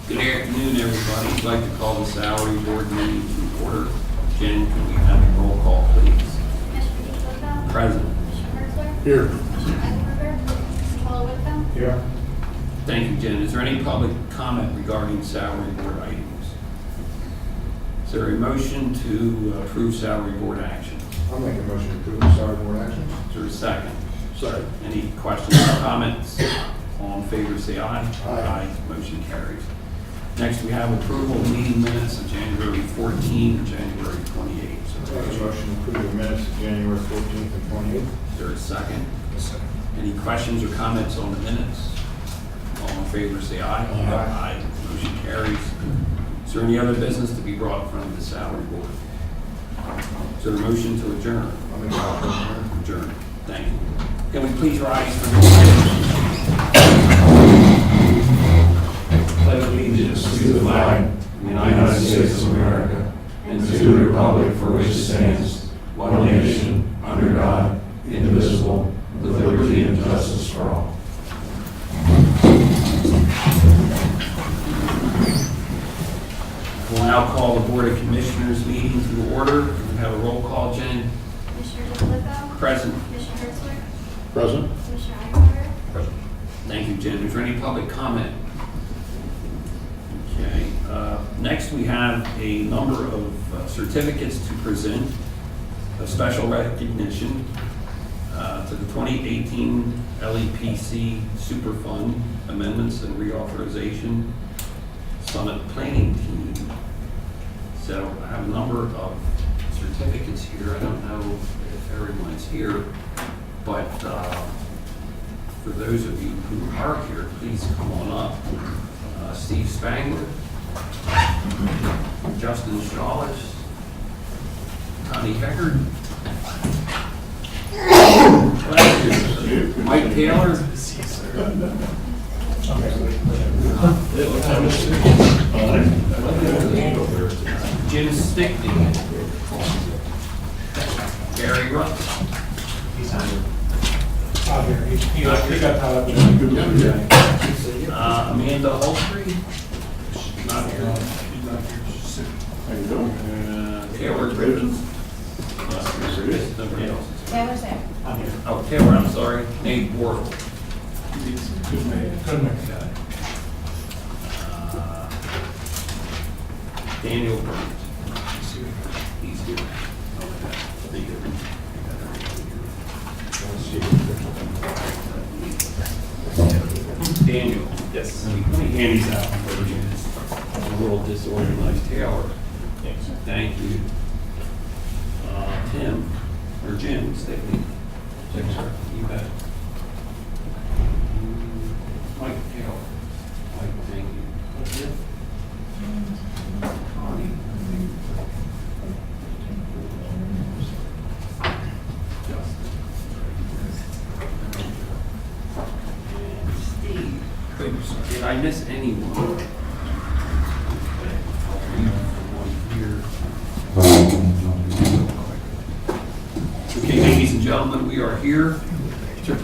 Good afternoon, everybody. I'd like to call the salary board meeting to order. Jen, can we have a roll call, please? Commissioner DeFilippo? Present. Commissioner Herzler? Here. Commissioner Eichelberger? Commissioner Whitcomb? Here. Thank you, Jen. Is there any public comment regarding salary board items? Is there a motion to approve salary board action? I'll make a motion to approve the salary board actions. Is there a second? Second. Any questions or comments? All in favor, say aye. Aye. Motion carries. Next, we have approval of meeting minutes of January 14 and January 28. Make a motion to approve the minutes of January 14th and 28th. Is there a second? Second. Any questions or comments on the minutes? All in favor, say aye. Aye. Motion carries. Is there any other business to be brought in front of the salary board? Is there a motion to adjourn? I'll make a motion to adjourn. Adjourn. Thank you. Can we please rise for the pledge? Pledge allegiance to the flag of the United States of America and to the republic for which it stands, one nation, under God, indivisible, with liberty and justice for all. We'll now call the Board of Commissioners meeting to order. Can we have a roll call, Jen? Commissioner DeFilippo? Present. Commissioner Herzler? Present. Commissioner Eichelberger? Present. Thank you, Jen. Is there any public comment? Okay. Next, we have a number of certificates to present of special recognition to the 2018 LEPC Superfund Amendments and Reauthorization Summit Planning Team. So I have a number of certificates here. I don't know if everyone's here, but for those of you who are here, please come on up. Steve Spangler, Justin Shawless, Connie Heckard, Mike Taylor, Jim Stickney, Gary Russ. He got caught up in Amanda Holtry. Not here. How you doing? Taylor Bridges. Nobody else. Taylor's there. Oh, Taylor, I'm sorry. Nate Wardle. Couldn't make it. Got it. Daniel Burns. He's here. Okay. Thank you. Daniel. Yes. Let me hand these out for you. I'm a little disorganized. Taylor. Thank you. Tim, or Jim, Stickney. Thanks, sir. You bet. Mike Taylor. Mike, thank you. Connie. Justin. And Steve. Did I miss anyone? Okay, I'll read one here. Okay, ladies and gentlemen, we are here to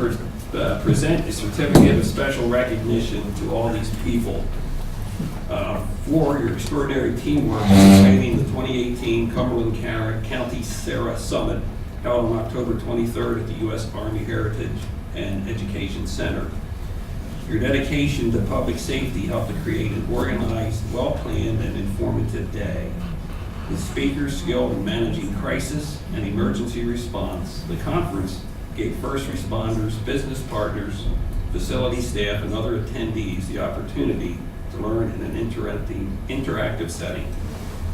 present a certificate of special recognition to all these people for your extraordinary teamwork participating in the 2018 Cumberland County Sarah Summit held on October 23rd at the U.S. Army Heritage and Education Center. Your dedication to public safety helped to create an organized, well-planned, and informative day. With speakers skilled in managing crisis and emergency response, the conference gave first responders, business partners, facility staff, and other attendees the opportunity to learn in an interactive setting.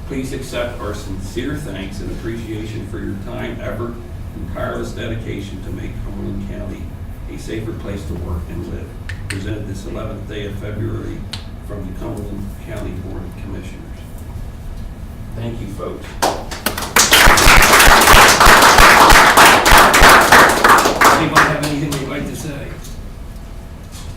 Please accept our sincere thanks and appreciation for your time, effort, and tireless dedication to make Cumberland County a safer place to work and live. Presented this 11th day of February from the Cumberland County Board of Commissioners. Thank you, folks. Anybody have anything they'd like to say?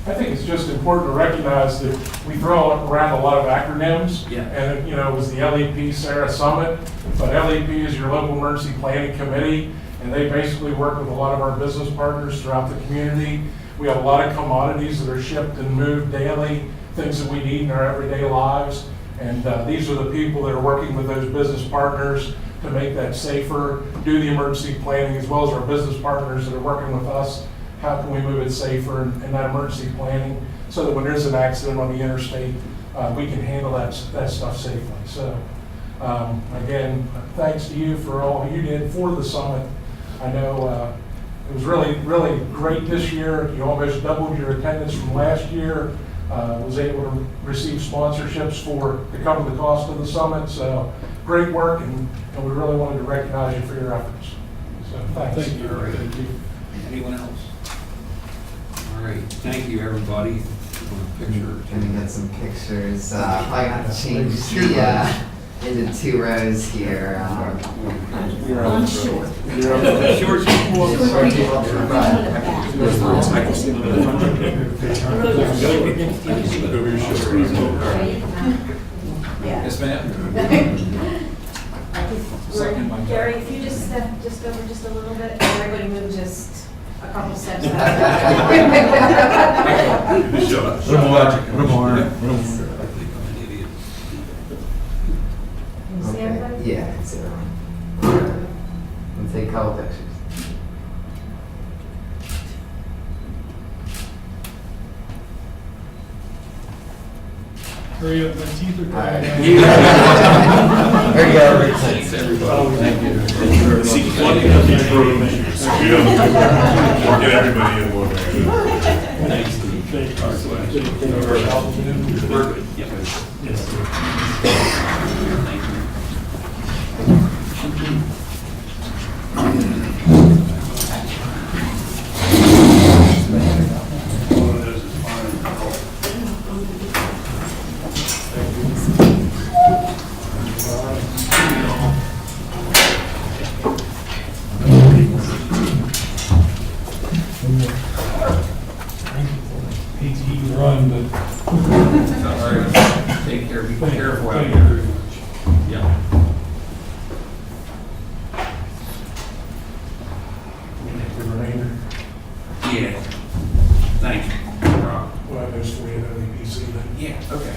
I think it's just important to recognize that we throw around a lot of acronyms. Yeah. And, you know, it was the LEP Sarah Summit, but LEP is your local emergency planning committee, and they basically work with a lot of our business partners throughout the community. We have a lot of commodities that are shipped and moved daily things that we need in our everyday lives. And these are the people that are working with those business partners to make that safer, do the emergency planning, as well as our business partners that are working with us. How can we move it safer in that emergency planning so that when there's an accident on the interstate, we can handle that stuff safely. So again, thanks to you for all you did for the summit. I know it was really, really great this year. You almost doubled your attendance from last year. Was able to receive sponsorships to cover the cost of the summit. So great work, and we really wanted to recognize you for your efforts. So thanks. Thank you. All right. Thank you. Anyone else? All right, thank you, everybody. Picture. Can we get some pictures? I got to change the into 2 rows here. On short. Short. I can see them in the front. Yes, ma'am. Gary, if you just step just over just a little bit, everybody move just a couple steps back. Can you see everybody? Okay. Yeah, I can see everyone. Let's take a couple pictures. Hurry up, my teeth are All right. coming out. There you go. Thanks, everybody. Thank you. Get everybody in one. Thanks, Steve. We're good. Yeah. Thank you. PTE run, but All right. Take care. Be careful out here. Yeah. The remainder. Yeah. Thank you. Rob. We'll have those for you at OEPC then. Yeah, okay.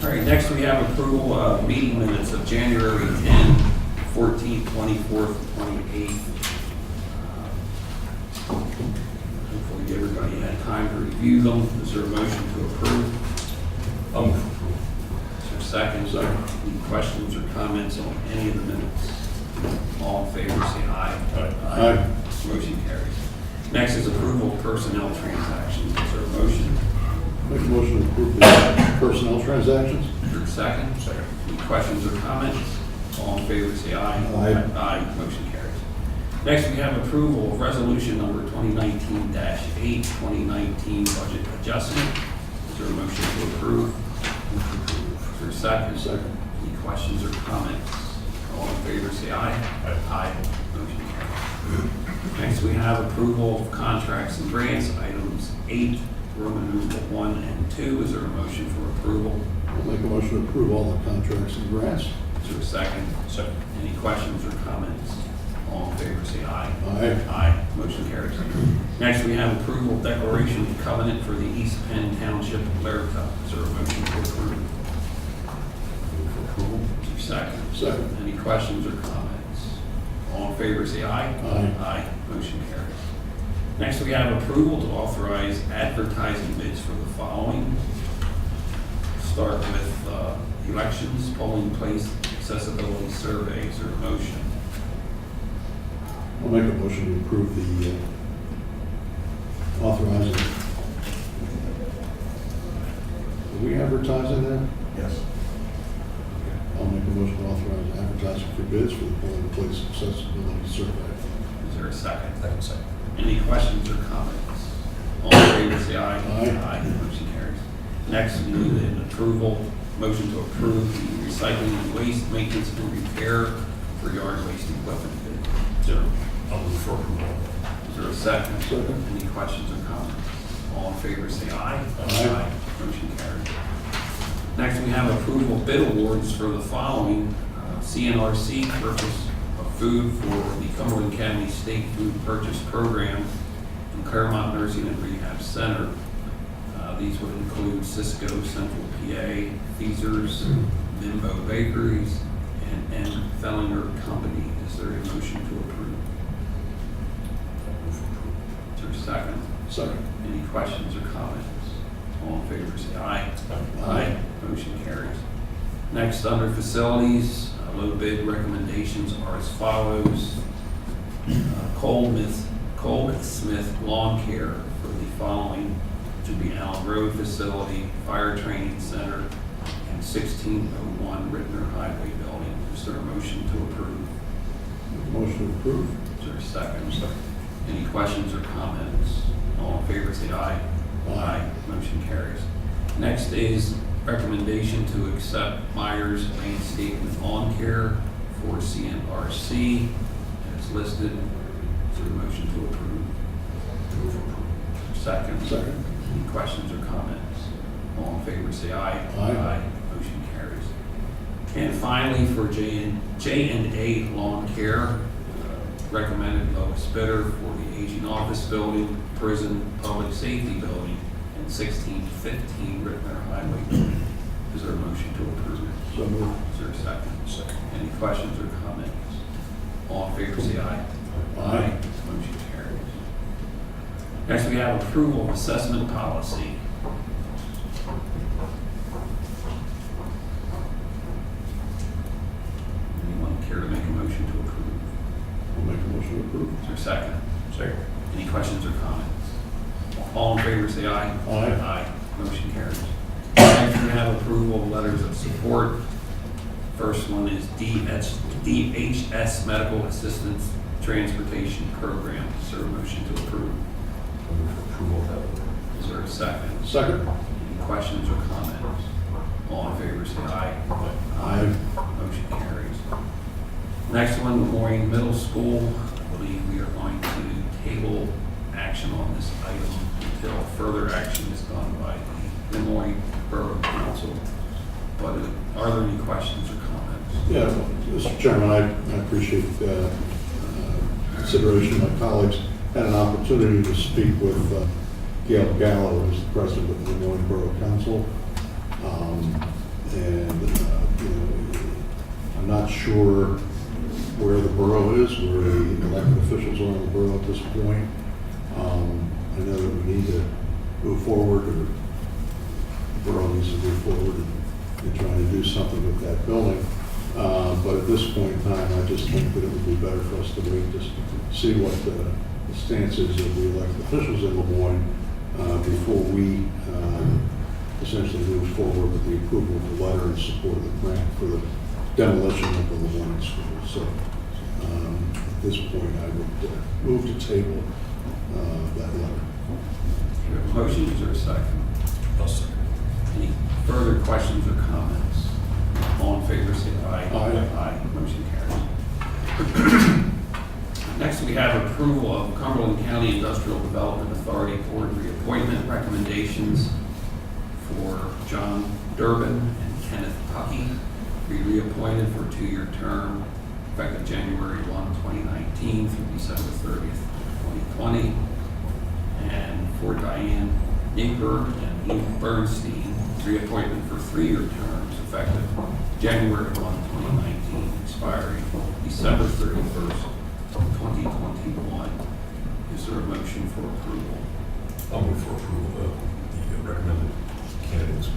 All right, next we have approval of meeting minutes of January 10, 14th, 24th, 28th. Hopefully everybody had time to review them. Is there a motion to approve? Is there a second? Any questions or comments on any of the minutes? All in favor, say aye. Aye. Motion carries. Next is approval of personnel transactions. Is there a motion? Make a motion to approve the personnel transactions. Is there a second? Second. Any questions or comments? All in favor, say aye. Aye. Aye. Motion carries. Next, we have approval of resolution number 2019-8, 2019 budget adjustment. Is there a motion to approve? Is there a second? Second. Any questions or comments? All in favor, say aye. Aye. Motion carries. Next, we have approval of contracts and grants, items 8, Roman numeral 1 and 2. Is there a motion for approval? I'll make a motion to approve all the contracts and grants. Is there a second? Second. Any questions or comments? All in favor, say aye. Aye. Aye. Motion carries. Next, we have approval of declaration of covenant for the East Penn Township Lair Cup. Is there a motion to approve? Approval. Is there a second? Second. Any questions or comments? All in favor, say aye. Aye. Aye. Motion carries. Next, we have approval to authorize advertising bids for the following. Start with elections, polling place, accessibility survey. Is there a motion? I'll make a motion to approve the authorizing. Are we advertising that? Yes. I'll make a motion to authorize advertising for bids for the polling place accessibility survey. Is there a second? Second. Any questions or comments? All in favor, say aye. Aye. Motion carries. Next, we need an approval, motion to approve the recycling and waste maintenance and repair for yard waste equipment bid. Is there, is there a second? Second. Any questions or comments? All in favor, say aye. Aye. Motion carries. Next, we have approval of bid awards for the following. CNRC purchase of food for the Cumberland County State Food Purchase Program and Claremont Nursing and Rehab Center. These would include Cisco Central PA, Feasers, Bimbo Bakeries, and M. Fellinger Company. Is there a motion to approve? Is there a second? Second. Any questions or comments? All in favor, say aye. Aye. Motion carries. Next, under facilities, low bid recommendations are as follows. Cole Smith Lawn Care for the following, to be Allen Road Facility, Fire Training Center, and 1601 Rittner Highway Building. Is there a motion to approve? Motion to approve. Is there a second? Any questions or comments? All in favor, say aye. Aye. Motion carries. Next is recommendation to accept Myers Landscape and Lawn Care for CMRC as listed. Is there a motion to approve? Second. Second. Any questions or comments? All in favor, say aye. Aye. Motion carries. And finally, for J&A Lawn Care, recommended lowest bidder for the aging office building, prison, public safety building, and 1615 Rittner Highway building. Is there a motion to approve? So moved. Is there a second? Second. Any questions or comments? All in favor, say aye. Aye. Motion carries. Next, we have approval of assessment policy. Anyone care to make a motion to approve? I'll make a motion to approve. Is there a second? Second. Any questions or comments? All in favor, say aye. Aye. Aye. Motion carries. Next, we have approval of letters of support. First one is DHS Medical Assistance Transportation Program. Is there a motion to approve? Is there a second? Second. Any questions or comments? All in favor, say aye. Aye. Motion carries. Next one, Memorial Middle School. I believe we are going to table action on this item until further action is done by the Memorial Borough Council. But are there any questions or comments? Yeah, well, Mr. Chairman, I appreciate consideration. My colleagues had an opportunity to speak with Gail Gallo, who's the president of the Des Moines Borough Council. I'm not sure where the borough is, where the elected officials are in the borough at this point. I know that we need to move forward, or the borough needs to move forward in trying to do something with that building. But at this point in time, I just think that it would be better for us to wait to see what the stance is of the elected officials in Des Moines before we essentially move forward with the approval of the letter in support of the grant for the demolition of the Des Moines school. So at this point, I would move to table that letter. We have a motion, is there a second? Any further questions or comments? All in favor, say aye. Aye. Motion carries. Next, we have approval of Cumberland County Industrial Development Authority Board reappointment recommendations for John Durbin and Kenneth Puckey, be reappointed for a 2-year term effective January 1, 2019 through December 30th, 2020. And for Diane Naper and Luke Bernstein, reappointment for 3-year terms effective January 1, 2019, expiring December 31st, 2021. Is there a motion for approval? I'll move for approval of the recommended candidates.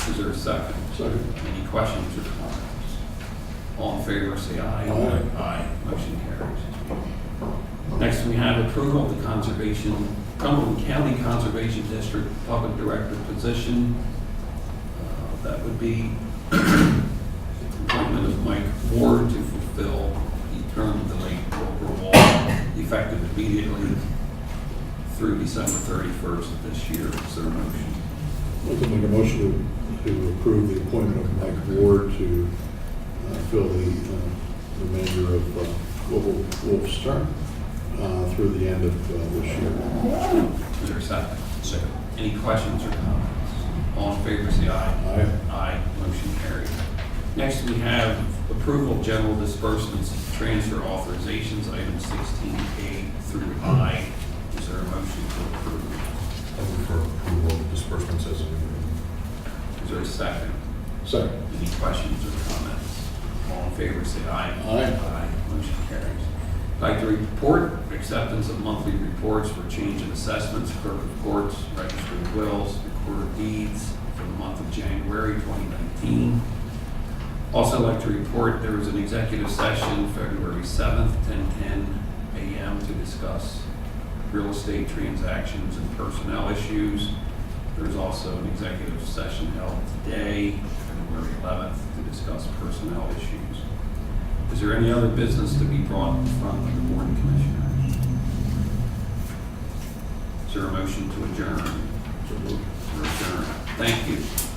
Is there a second? Second. Any questions or comments? All in favor, say aye. Aye. Aye. Motion carries. Next, we have approval of the Cumberland County Conservation District Public Director position. That would be appointment of Mike Ward to fulfill the term of the late Wilbur Wall, effective immediately through December 31st of this year. Is there a motion? I'd like to make a motion to approve the appointment of Mike Ward to fill the remainder of Wolf's term through the end of this year. Is there a second? Second. Any questions or comments? All in favor, say aye. Aye. Aye. Motion carries. Next, we have approval of general disbursements, transfer authorizations, items 16A through I. Is there there a motion to approve? I move for approval of disbursements as enumerated. Is there a second? Second. Any questions or comments? All in favor, say aye. Aye. Aye. Motion carries. I'd like to report acceptance of monthly reports for change in assessments, clerk of courts, register of wills, recorder of deeds for the month of January 2019. Also like to report there was an executive session February 7th, 10:10 a.m. to discuss real estate transactions and personnel issues. There's also an executive session held today, February 11th, to discuss personnel issues. Is there any other business to be brought in front of the Board of Commissioners? Is there a motion to adjourn? So moved. We're adjourned. Thank you.